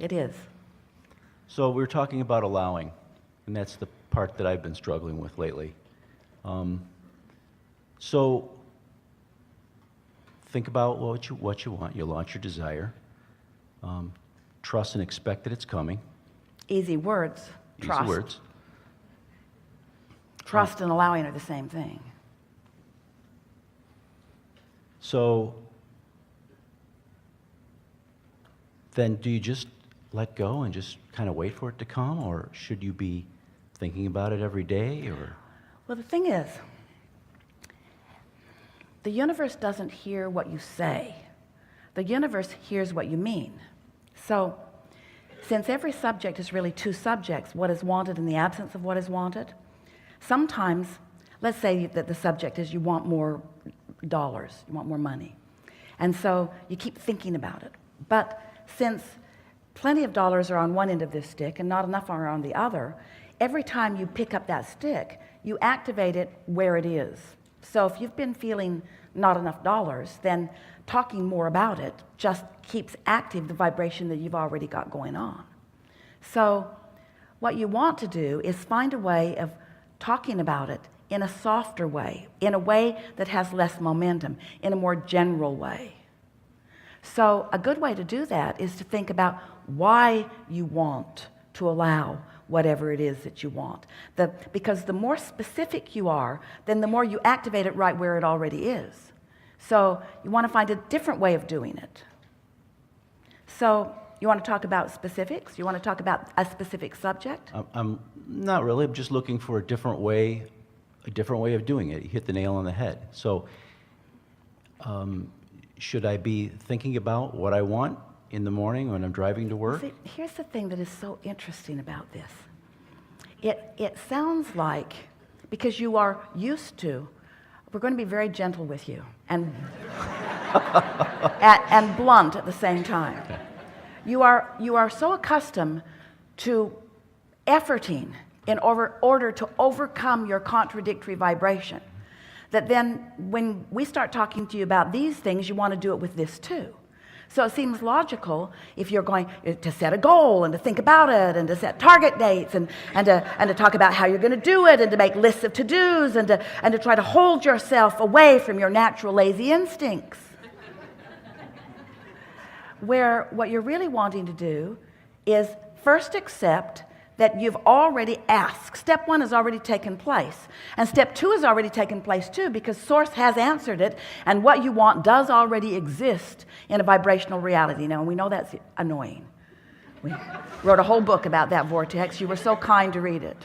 It is. So we're talking about allowing, and that's the part that I've been struggling with lately. So think about what you want. You launch your desire. Trust and expect that it's coming. Easy words. Trust. Easy words. Trust and allowing are the same thing. So then do you just let go and just kind of wait for it to come, or should you be thinking about it every day? Or Well, the thing is, the universe doesn't hear what you say. The universe hears what you mean. So, since every subject is really two subjects, what is wanted and the absence of what is wanted, sometimes, let's say that the subject is you want more dollars, you want more money. And so you keep thinking about it. But since plenty of dollars are on one end of this stick and not enough are on the other, every time you pick up that stick, you activate it where it is. So if you've been feeling not enough dollars, then talking more about it just keeps active the vibration that you've already got going on. So what you want to do is find a way of talking about it in a softer way, in a way that has less momentum, in a more general way. So a good way to do that is to think about why you want to allow whatever it is that you want. Because the more specific you are, then the more you activate it right where it already is. So you want to find a different way of doing it. So you want to talk about specifics? You want to talk about a specific subject? I'm not really. I'm just looking for a different way of doing it. You hit the nail on the head. So should I be thinking about what I want in the morning when I'm driving to work? See, here's the thing that is so interesting about this. It sounds like, because you are used to, we're going to be very gentle with you and and blunt at the same time. You are so accustomed to efforting in order to overcome your contradictory vibration that then when we start talking to you about these things, you want to do it with this too. So it seems logical if you're going to set a goal and to think about it and to set target dates and to talk about how you're going to do it and to make lists of to-dos and to try to hold yourself away from your natural lazy instincts. Where what you're really wanting to do is first accept that you've already asked. Step one has already taken place. And step two has already taken place too, because Source has answered it, and what you want does already exist in a vibrational reality. Now, we know that's annoying. We wrote a whole book about that vortex. You were so kind to read it.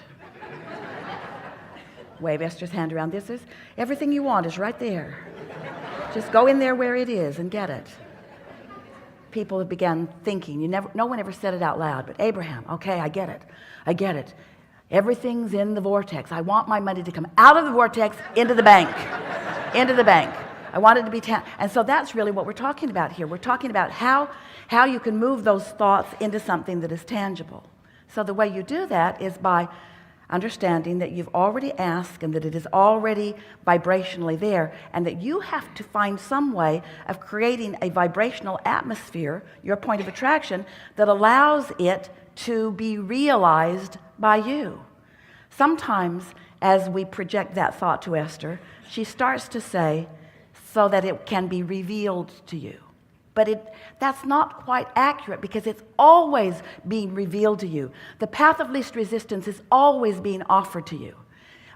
Wave Esther's hand around. This is everything you want is right there. Just go in there where it is and get it. People began thinking, no one ever said it out loud, but Abraham, okay, I get it. Everything's in the vortex. I want my money to come out of the vortex into the bank. I want it to be and so that's really what we're talking about here. We're talking about how you can move those thoughts into something that is tangible. So the way you do that is by understanding that you've already asked and that it is already vibrationally there, and that you have to find some way of creating a vibrational atmosphere, your point of attraction, that allows it to be realized by you. Sometimes as we project that thought to Esther, she starts to say, so that it can be revealed to you. But that's not quite accurate, because it's always being revealed to you. The path of least resistance is always being offered to you.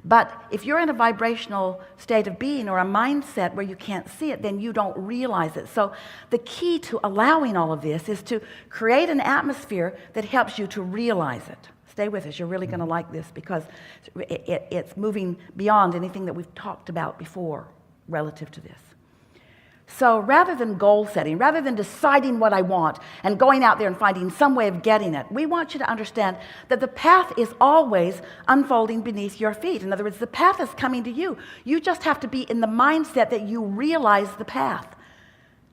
But if you're in a vibrational state of being or a mindset where you can't see it, then you don't realize it. So the key to allowing all of this is to create an atmosphere that helps you to realize it. Stay with us. You're really going to like this, because it's moving beyond anything that we've talked about before relative to this. So rather than goal setting, rather than deciding what I want and going out there and finding some way of getting it, we want you to understand that the path is always unfolding beneath your feet. In other words, the path is coming to you. You just have to be in the mindset that you realize the path.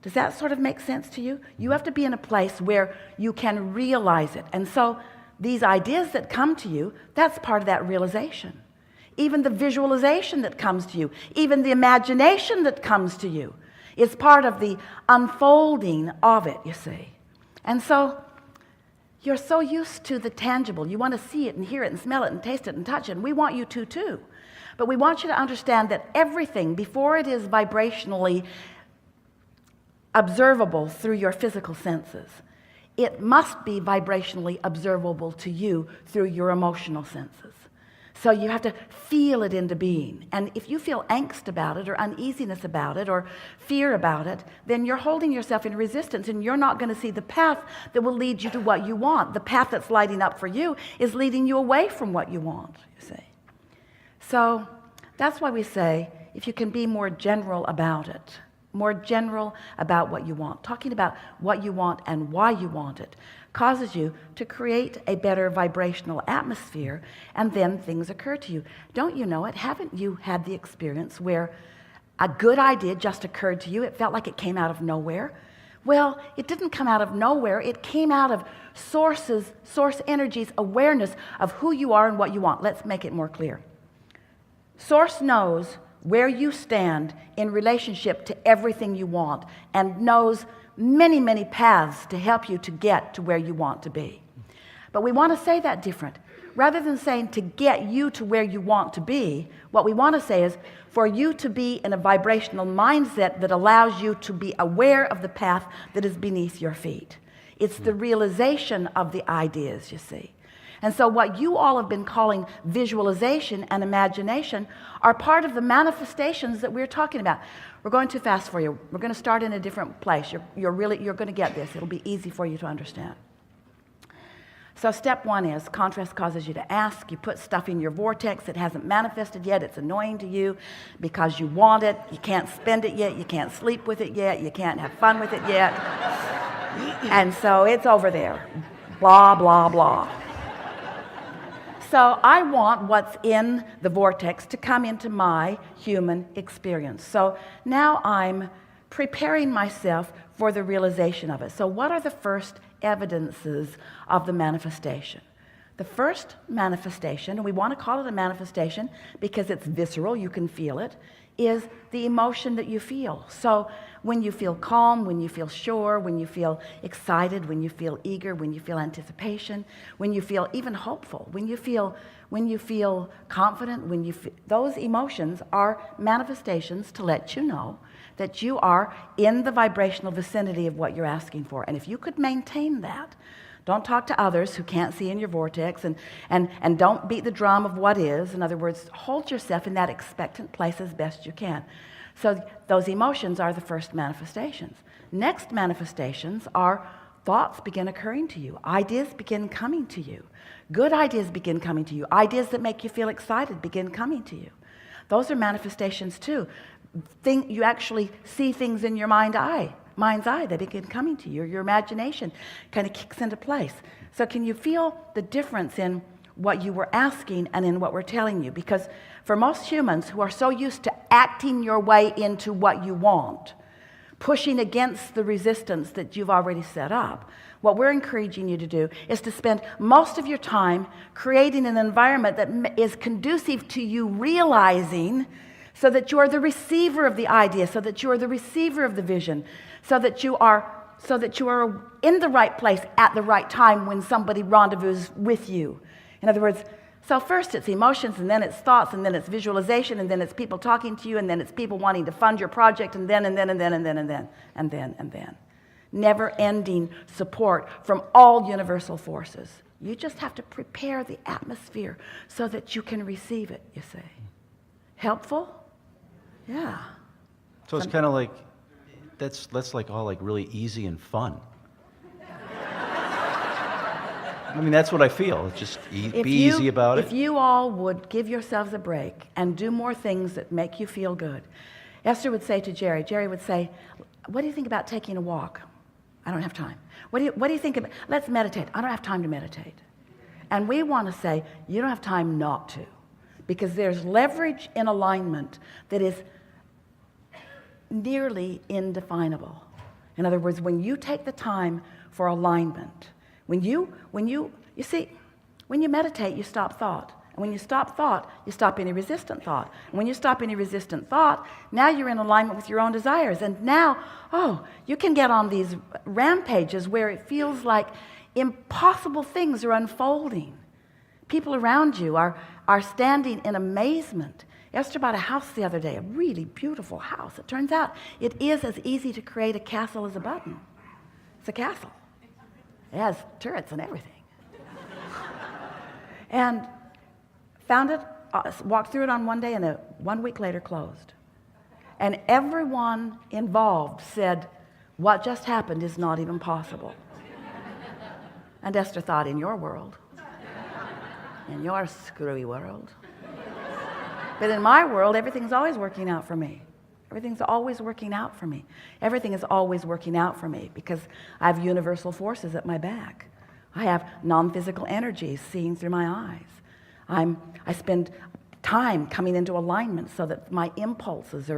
Does that sort of make sense to you? You have to be in a place where you can realize it. And so these ideas that come to you, that's part of that realization. Even the visualization that comes to you, even the imagination that comes to you, it's part of the unfolding of it, you see. And so You're so used to the tangible. You want to see it and hear it and smell it and taste it and touch it, and we want you to too. But we want you to understand that everything, before it is vibrationally observable through your physical senses, it must be vibrationally observable to you through your emotional senses. So you have to feel it into being. And if you feel angst about it or uneasiness about it or fear about it, then you're holding yourself in resistance, and you're not going to see the path that will lead you to what you want. The path that's lighting up for you is leading you away from what you want, you see. So that's why we say, if you can be more general about it, more general about what you want, talking about what you want and why you want it, causes you to create a better vibrational atmosphere, and then things occur to you. Don't you know it? Haven't you had the experience where a good idea just occurred to you? It felt like it came out of nowhere. Well, it didn't come out of nowhere. It came out of source energy's awareness of who you are and what you want. Let's make it more clear. Source knows where you stand in relationship to everything you want, and knows many, many paths to help you to get to where you want to be. But we want to say that different. Rather than saying to get you to where you want to be, what we want to say is for you to be in a vibrational mindset that allows you to be aware of the path that is beneath your feet. It's the realization of the ideas, you see. And so what you all have been calling visualization and imagination are part of the manifestations that we're talking about. We're going too fast for you. We're going to start in a different place. You're going to get this. It'll be easy for you to understand. So step one is contrast causes you to ask. You put stuff in your vortex that hasn't manifested yet. It's annoying to you because you want it. You can't spend it yet. You can't sleep with it yet. You can't have fun with it yet. And so it's over there. Blah, blah, blah. So I want what's in the vortex to come into my human experience. So now I'm preparing myself for the realization of it. So what are the first evidences of the manifestation? The first manifestation, and we want to call it a manifestation because it's visceral, you can feel it, is the emotion that you feel. So when you feel calm, when you feel sure, when you feel excited, when you feel eager, when you feel anticipation, when you feel even hopeful, when you feel confident, those emotions are manifestations to let you know that you are in the vibrational vicinity of what you're asking for. And if you could maintain that, don't talk to others who can't see in your vortex, and don't beat the drum of what is. In other words, hold yourself in that expectant place as best you can. So those emotions are the first manifestations. Next manifestations are thoughts begin occurring to you. Ideas begin coming to you. Good ideas begin coming to you. Ideas that make you feel excited begin coming to you. Those are manifestations too. You actually see things in your mind's eye. They begin coming to you. Your imagination kind of kicks into place. So can you feel the difference in what you were asking and in what we're telling you? Because for most humans who are so used to acting your way into what you want, pushing against the resistance that you've already set up, what we're encouraging you to do is to spend most of your time creating an environment that is conducive to you realizing, so that you are the receiver of the idea, so that you are the receiver of the vision, so that you are in the right place at the right time when somebody rendezvous with you. In other words, so first it's emotions, and then it's thoughts, and then it's visualization, and then it's people talking to you, and then it's people wanting to fund your project, and then. Never-ending support from all universal forces. You just have to prepare the atmosphere so that you can receive it, you see. Helpful? Yeah. So it's kind of like, that's like all like really easy and fun. I mean, that's what I feel. It's just be easy about it. If you all would give yourselves a break and do more things that make you feel good. Esther would say to Jerry would say, what do you think about taking a walk? I don't have time. What do you think about, let's meditate. I don't have time to meditate. And we want to say, you don't have time not to. Because there's leverage in alignment that is nearly indefinable. In other words, when you take the time for alignment, when you meditate, you stop thought. And when you stop thought, you stop any resistant thought. And when you stop any resistant thought, now you're in alignment with your own desires. And now, you can get on these rampages where it feels like impossible things are unfolding. People around you are standing in amazement. Esther bought a house the other day, a really beautiful house. It turns out it is as easy to create a castle as a button. It's a castle. It has turrets and everything. And found it, walked through it on one day, and 1 week later closed. And everyone involved said, what just happened is not even possible. And Esther thought, in your world, in your screwy world. But in my world, everything's always working out for me. Everything's always working out for me. Everything is always working out for me because I have universal forces at my back. I have non-physical energies seeing through my eyes. I spend time coming into alignment so that my impulses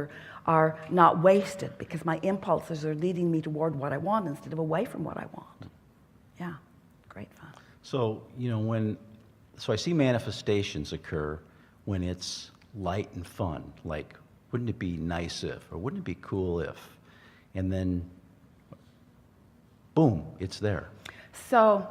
are not wasted because my impulses are leading me toward what I want instead of away from what I want. Yeah, great fun. So, so I see manifestations occur when it's light and fun, like, wouldn't it be nice if, or wouldn't it be cool if? And then, boom, it's there. So,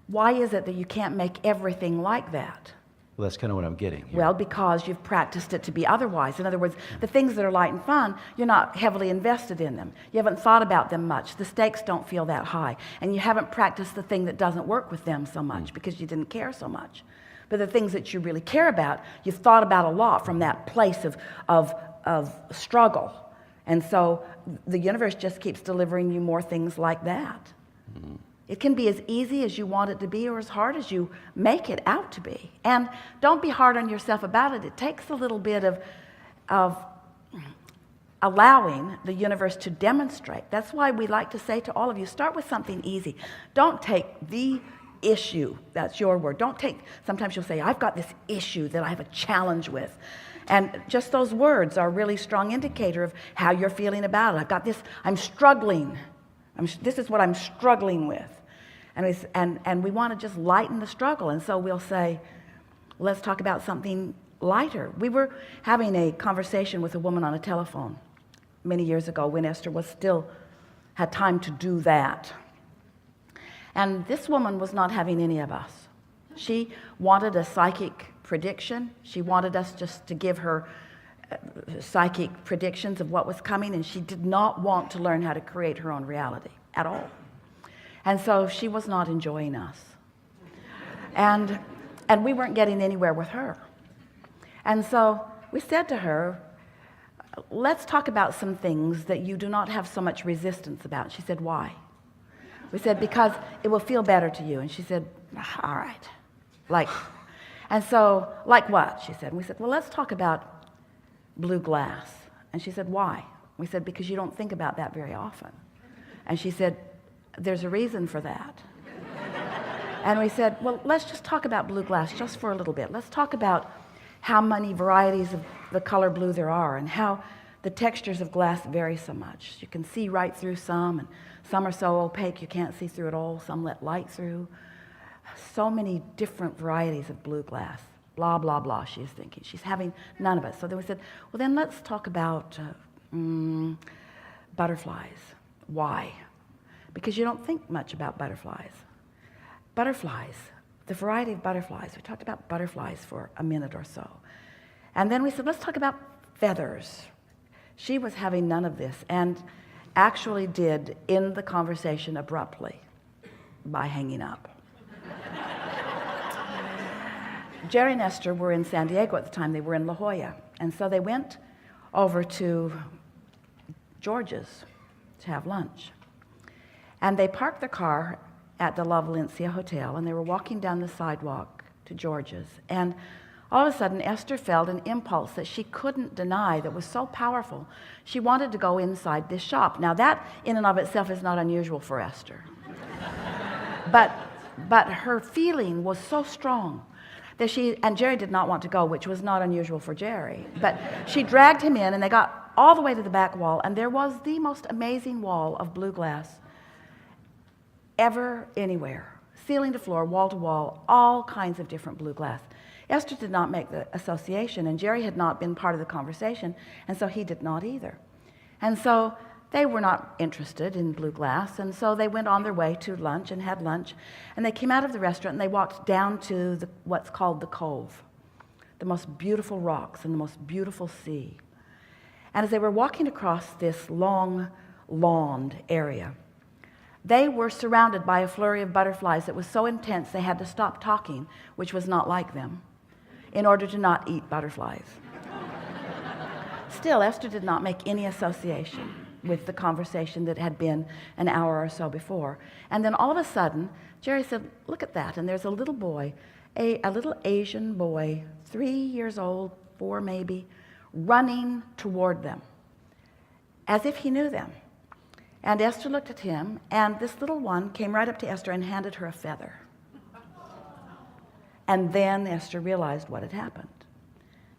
why is it that you can't make everything like that? Well, that's kind of what I'm getting here. Well, because you've practiced it to be otherwise. In other words, the things that are light and fun, you're not heavily invested in them. You haven't thought about them much. The stakes don't feel that high. And you haven't practiced the thing that doesn't work with them so much because you didn't care so much. But the things that you really care about, you've thought about a lot from that place of struggle. And so the universe just keeps delivering you more things like that. Mm-hmm. It can be as easy as you want it to be or as hard as you make it out to be. And don't be hard on yourself about it. It takes a little bit of allowing the universe to demonstrate. That's why we like to say to all of you, start with something easy. Don't take the issue, that's your word. Don't take, sometimes you'll say, I've got this issue that I have a challenge with. And just those words are a really strong indicator of how you're feeling about it. I've got this, I'm struggling. This is what I'm struggling with. And we want to just lighten the struggle. And so we'll say, let's talk about something lighter. We were having a conversation with a woman on a telephone many years ago when Esther had time to do that. And this woman was not having any of us. She wanted a psychic prediction. She wanted us just to give her psychic predictions of what was coming, and she did not want to learn how to create her own reality at all. And so she was not enjoying us. And we weren't getting anywhere with her. And so we said to her, let's talk about some things that you do not have so much resistance about. She said, why? We said, because it will feel better to you. And she said, all right. And so, like what? She said. And we said, well, let's talk about blue glass. And she said, why? We said, because you don't think about that very often. And she said, there's a reason for that. And we said, well, let's just talk about blue glass just for a little bit. Let's talk about how many varieties of the color blue there are and how the textures of glass vary so much. You can see right through some, and some are so opaque you can't see through it all. Some let light through. So many different varieties of blue glass. Blah, blah, blah, she is thinking. She's having none of it. So then we said, well, then let's talk about butterflies. Why? Because you don't think much about butterflies. Butterflies, the variety of butterflies. We talked about butterflies for a minute or so. And then we said, let's talk about feathers. She was having none of this and actually did end the conversation abruptly by hanging up. Jerry and Esther were in San Diego at the time. They were in La Jolla. And so they went over to George's to have lunch. And they parked their car at the La Valencia Hotel, and they were walking down the sidewalk to George's. And all of a sudden, Esther felt an impulse that she couldn't deny that was so powerful. She wanted to go inside this shop. Now, that in and of itself is not unusual for Esther. But her feeling was so strong that and Jerry did not want to go, which was not unusual for Jerry. But she dragged him in, and they got all the way to the back wall, and there was the most amazing wall of blue glass ever anywhere. Ceiling to floor, wall to wall, all kinds of different blue glass. Esther did not make the association, and Jerry had not been part of the conversation, and so he did not either. And so They were not interested in blue glass, and so they went on their way to lunch and had lunch, and they came out of the restaurant and they walked down to what's called the Cove, the most beautiful rocks and the most beautiful sea. And as they were walking across this long, lawned area, they were surrounded by a flurry of butterflies that was so intense they had to stop talking, which was not like them, in order to not eat butterflies. Still, Esther did not make any association with the conversation that had been an hour or so before. And then all of a sudden, Jerry said, "Look at that." And there's a little boy, a little Asian boy, 3 years old, 4 maybe, running toward them, as if he knew them. And Esther looked at him, and this little one came right up to Esther and handed her a feather. And then Esther realized what had happened.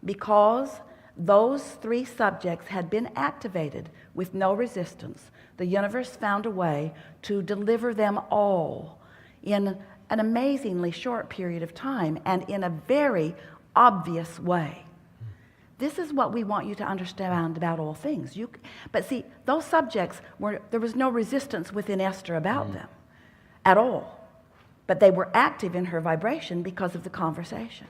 Because those 3 subjects had been activated with no resistance, the universe found a way to deliver them all in an amazingly short period of time and in a very obvious way. This is what we want you to understand about all things. But see, those subjects, there was no resistance within Esther about them at all. But they were active in her vibration because of the conversation.